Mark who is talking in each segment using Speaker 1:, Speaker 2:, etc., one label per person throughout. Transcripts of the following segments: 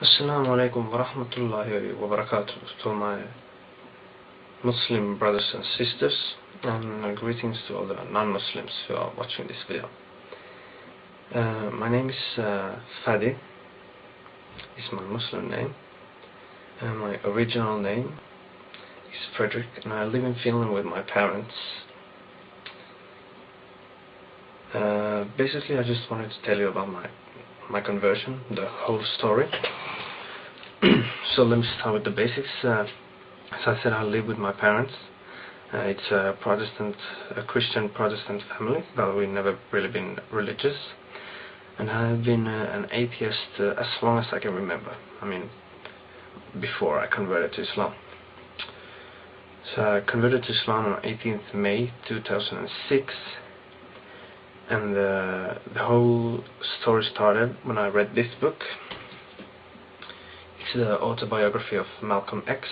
Speaker 1: Assalamu alaikum wa rahmatullahi wa barakatuh to my Muslim brothers and sisters, and greetings to all the non-Muslims who are watching this video. My name is Fadi, is my Muslim name, and my original name is Frederick, and I live in Finland with my parents. Basically, I just wanted to tell you about my conversion, the whole story. So let me start with the basics. As I said, I live with my parents. It's a Christian Protestant family, but we've never really been religious. And I've been an atheist as long as I can remember. I mean, before I converted to Islam. So I converted to Islam on 18th May 2006. And the whole story started when I read this book. It's the autobiography of Malcolm X.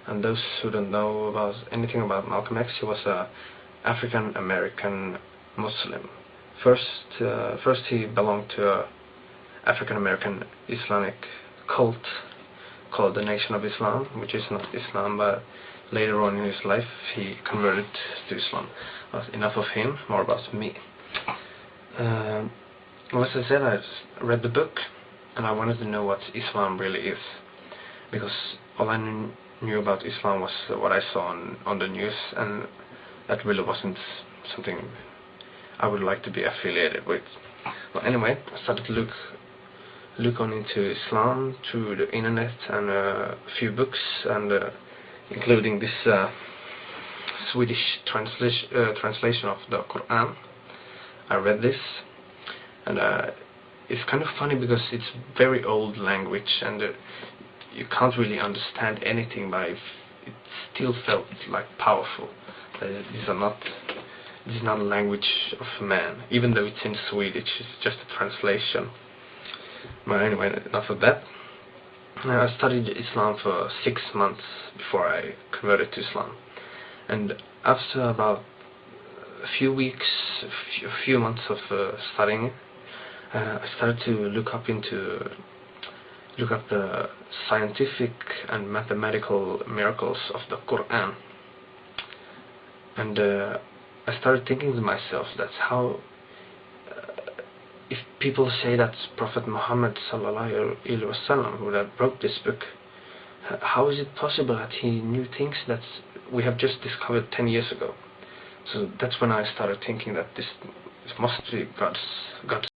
Speaker 1: And those who don't know about anything about Malcolm X, he was a African American Muslim. First he belonged to a African American Islamic cult called the Nation of Islam, which is not Islam, but later on in his life he converted to Islam. But enough of him, more about me. Well, as I said, I read the book and I wanted to know what Islam really is, because all I knew about Islam was what I saw on the news, and that really wasn't something I would like to be affiliated with. Well, anyway, I started to look on into Islam through the internet and a few books, and including this Swedish translation of the Qur'an. I read this, and it's kind of funny because it's very old language, and you can't really understand anything, but it still felt like powerful. This is not a language of man, even though it's in Swedish. It's just a translation. But anyway, enough of that. I studied Islam for 6 months before I converted to Islam, and after about a few months of studying, I started to look up the scientific and mathematical miracles of the Qur'an, and I started thinking to myself, that's how if people say that Prophet Muhammad ﷺ would have wrote this book, how is it possible that he knew things that we have just discovered 10 years ago? So that's when I started thinking that this must be God's